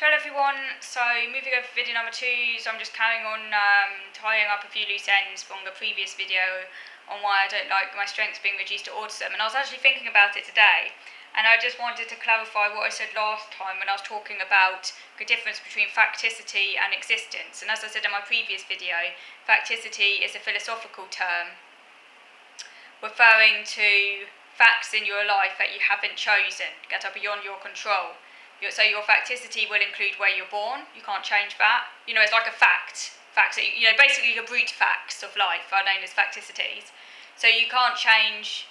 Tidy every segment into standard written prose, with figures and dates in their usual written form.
So hello everyone, so moving over to video number 2, so I'm just carrying on tying up a few loose ends from the previous video on why I don't like my strengths being reduced to autism, and I was actually thinking about it today, and I just wanted to clarify what I said last time when I was talking about the difference between facticity and existence. And as I said in my previous video, facticity is a philosophical term referring to facts in your life that you haven't chosen, that are beyond your control. So your facticity will include where you're born. You can't change that. It's like a fact. Facts, basically your brute facts of life are known as facticities. So you can't change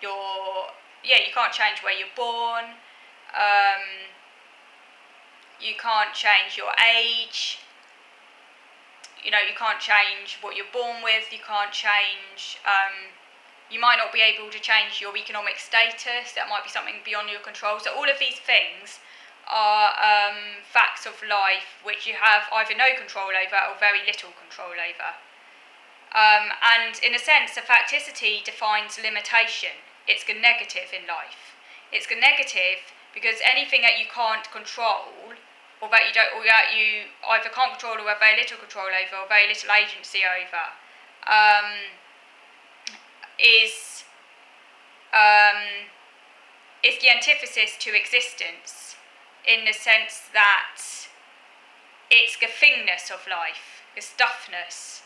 you can't change where you're born. You can't change your age. You can't change what you're born with. You can't change. You might not be able to change your economic status. That might be something beyond your control. So all of these things are facts of life which you have either no control over or very little control over. And in a sense, a facticity defines limitation. It's a negative in life. It's a negative because anything that you can't control, or that you either can't control or have very little control over, or very little agency over, is the antithesis to existence, in the sense that it's the thingness of life, the stuffness.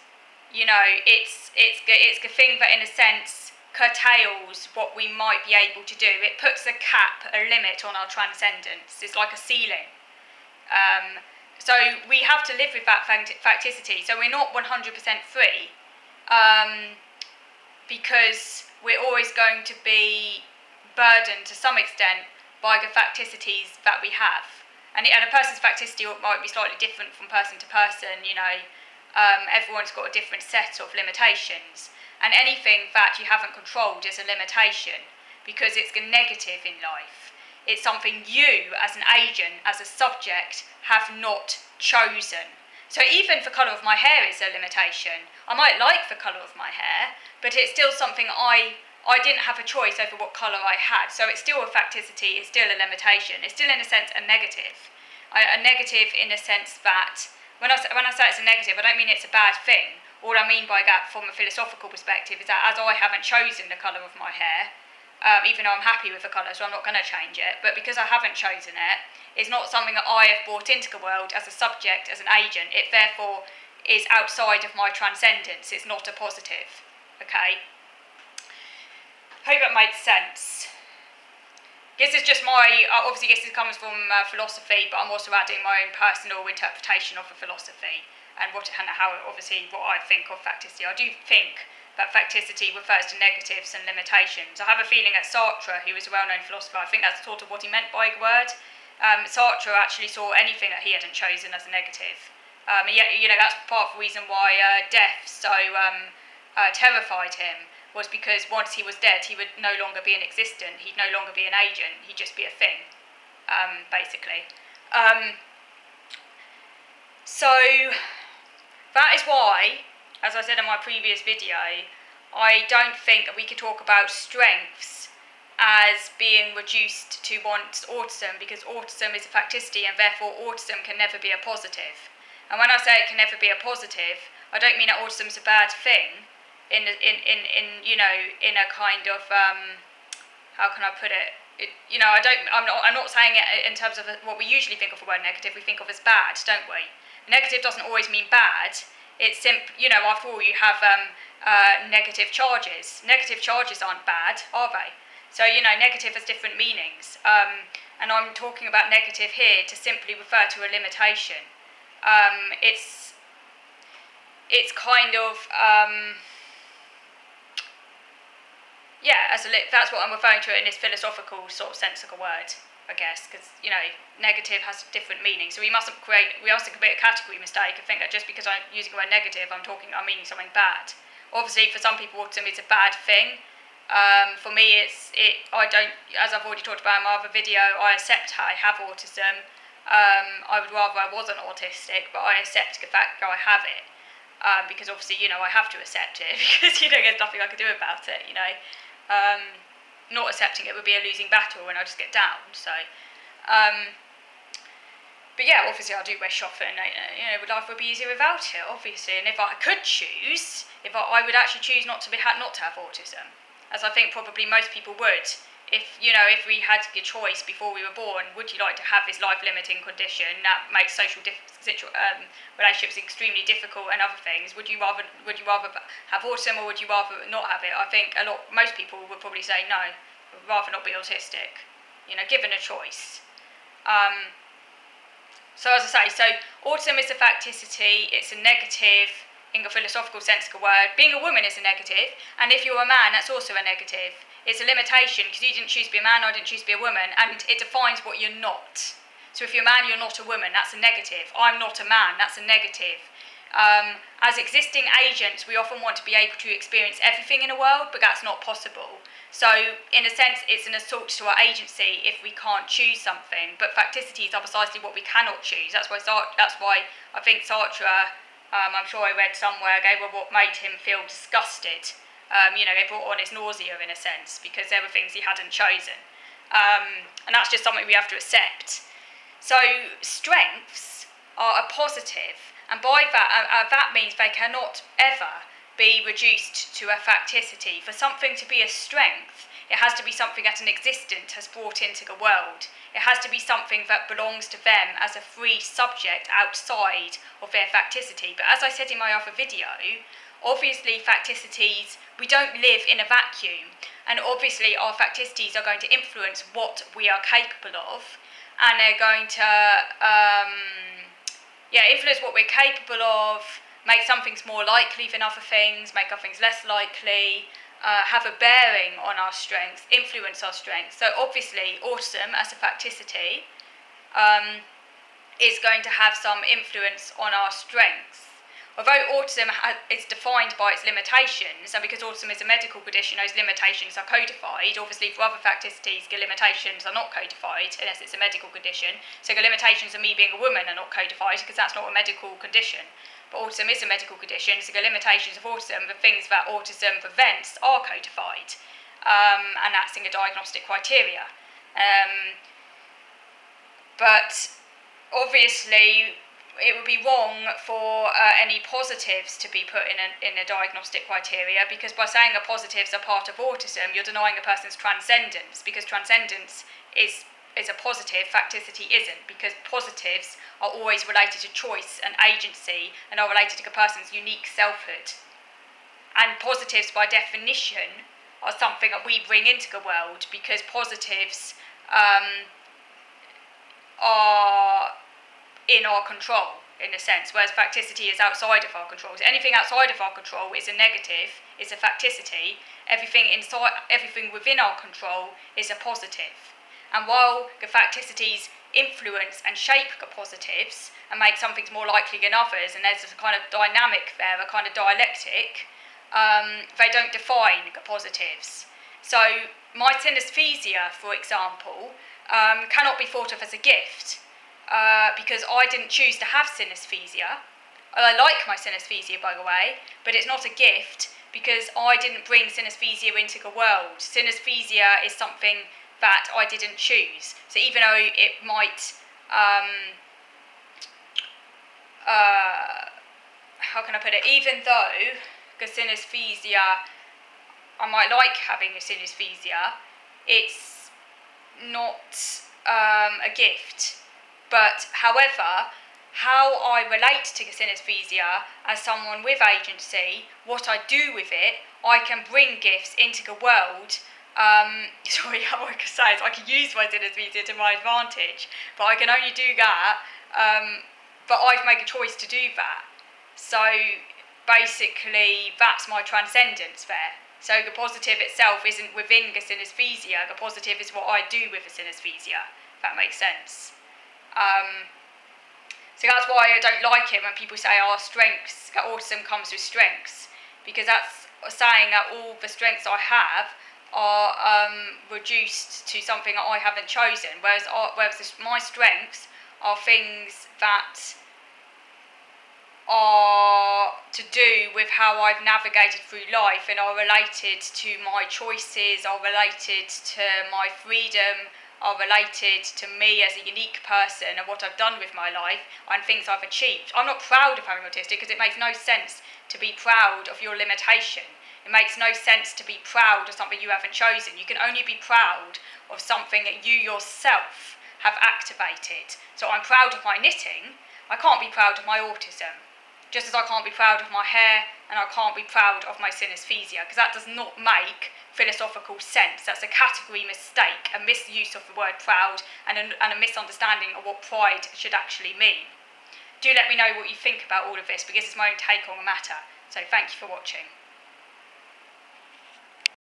It's the thing that in a sense curtails what we might be able to do. It puts a cap, a limit on our transcendence. It's like a ceiling. So we have to live with that facticity. So we're not 100% free. Because we're always going to be burdened to some extent by the facticities that we have. And a person's facticity might be slightly different from person to person, everyone's got a different set of limitations. And anything that you haven't controlled is a limitation, because it's a negative in life. It's something you, as an agent, as a subject, have not chosen. So even the colour of my hair is a limitation. I might like the colour of my hair, but it's still something I didn't have a choice over what colour I had. So it's still a facticity, it's still a limitation. It's still in a sense a negative. A negative in a sense that, when I say it's a negative, I don't mean it's a bad thing. All I mean by that from a philosophical perspective is that as I haven't chosen the colour of my hair, even though I'm happy with the colour, so I'm not going to change it, but because I haven't chosen it, it's not something that I have brought into the world as a subject, as an agent. It therefore is outside of my transcendence. It's not a positive. Okay? Hope that makes sense. This is just obviously this comes from philosophy, but I'm also adding my own personal interpretation of the philosophy and what I think of facticity. I do think that facticity refers to negatives and limitations. I have a feeling that Sartre, who was a well-known philosopher, I think that's sort of what he meant by the word. Sartre actually saw anything that he hadn't chosen as a negative. And yet, that's part of the reason why death so terrified him, was because once he was dead, he would no longer be an existent, he'd no longer be an agent, he'd just be a thing, basically. So that is why, as I said in my previous video, I don't think that we could talk about strengths as being reduced to one's autism, because autism is a facticity and therefore autism can never be a positive. And when I say it can never be a positive, I don't mean that autism is a bad thing in a kind of how can I put it? I'm not saying it in terms of what we usually think of the word negative. We think of as bad, don't we? Negative doesn't always mean bad. It's after all, you have negative charges. Negative charges aren't bad, are they? So, negative has different meanings. And I'm talking about negative here to simply refer to a limitation. It's kind of, that's what I'm referring to in this philosophical sort of sense of the word, I guess, because, negative has different meanings. So we mustn't commit a category mistake and think that just because I'm using the word negative, I'm meaning something bad. Obviously, for some people, autism is a bad thing. For me, I don't, as I've already talked about in my other video, I accept I have autism. I would rather I wasn't autistic, but I accept the fact that I have it. Because obviously, I have to accept it, because, there's nothing I can do about it, Not accepting it would be a losing battle and I just get down, so. But yeah, obviously I do wish often, life would be easier without it, obviously. And if I could choose, I would actually choose not to have autism, as I think probably most people would. If we had a choice before we were born, would you like to have this life-limiting condition that makes relationships extremely difficult and other things? Would you rather have autism, or would you rather not have it? I think most people would probably say no, would rather not be autistic. Given a choice. So as I say, autism is a facticity. It's a negative in a philosophical sense of the word. Being a woman is a negative, and if you're a man, that's also a negative. It's a limitation because you didn't choose to be a man, I didn't choose to be a woman, and it defines what you're not. So if you're a man, you're not a woman, that's a negative. I'm not a man, that's a negative. As existing agents, we often want to be able to experience everything in a world, but that's not possible. So, in a sense, it's an assault to our agency if we can't choose something. But facticities are precisely what we cannot choose. That's why I think Sartre, I'm sure I read somewhere, gave what made him feel disgusted. They brought on his nausea in a sense because there were things he hadn't chosen. And that's just something we have to accept. So, strengths are a positive, and by that means they cannot ever be reduced to a facticity. For something to be a strength, it has to be something that an existent has brought into the world. It has to be something that belongs to them as a free subject outside of their facticity. But as I said in my other video, obviously facticities, we don't live in a vacuum, and obviously our facticities are going to influence what we are capable of, and they're going to influence what we're capable of, make some things more likely than other things, make other things less likely, have a bearing on our strengths, influence our strengths. So obviously autism as a facticity is going to have some influence on our strengths. Although autism is defined by its limitations, and because autism is a medical condition, those limitations are codified. Obviously, for other facticities, the limitations are not codified unless it's a medical condition. So the limitations of me being a woman are not codified because that's not a medical condition. But autism is a medical condition, so the limitations of autism, the things that autism prevents, are codified. And that's in the diagnostic criteria. But obviously, it would be wrong for any positives to be put in a diagnostic criteria, because by saying the positives are part of autism, you're denying a person's transcendence, because transcendence is a positive, facticity isn't, because positives are always related to choice and agency and are related to the person's unique selfhood. And positives, by definition, are something that we bring into the world, because positives are in our control, in a sense, whereas facticity is outside of our control. So anything outside of our control is a negative, is a facticity. Everything within our control is a positive. And while the facticities influence and shape the positives and make some things more likely than others, and there's a kind of dynamic there, a kind of dialectic, they don't define the positives. So my synesthesia, for example, cannot be thought of as a gift. Because I didn't choose to have synesthesia. I like my synesthesia, by the way, but it's not a gift because I didn't bring synesthesia into the world. Synesthesia is something that I didn't choose. So even though it might, how can I put it? Even though the synesthesia, I might like having a synesthesia, it's not a gift. But, however, how I relate to the synesthesia as someone with agency, what I do with it, I can bring gifts into the world. Sorry, how I can say is I can use my synesthesia to my advantage, but I can only do that, but I've made a choice to do that. So, basically, that's my transcendence there. So the positive itself isn't within the synesthesia, the positive is what I do with the synesthesia, if that makes sense. So that's why I don't like it when people say, strengths, that autism comes with strengths, because that's saying that all the strengths I have are reduced to something that I haven't chosen, whereas my strengths are things that are to do with how I've navigated through life and are related to my choices, are related to my freedom, are related to me as a unique person and what I've done with my life and things I've achieved. I'm not proud of having autistic because it makes no sense to be proud of your limitation. It makes no sense to be proud of something you haven't chosen. You can only be proud of something that you yourself have activated. So I'm proud of my knitting. I can't be proud of my autism. Just as I can't be proud of my hair and I can't be proud of my synesthesia, because that does not make philosophical sense. That's a category mistake, a misuse of the word proud, and a misunderstanding of what pride should actually mean. Do let me know what you think about all of this, because it's my own take on the matter. So thank you for watching.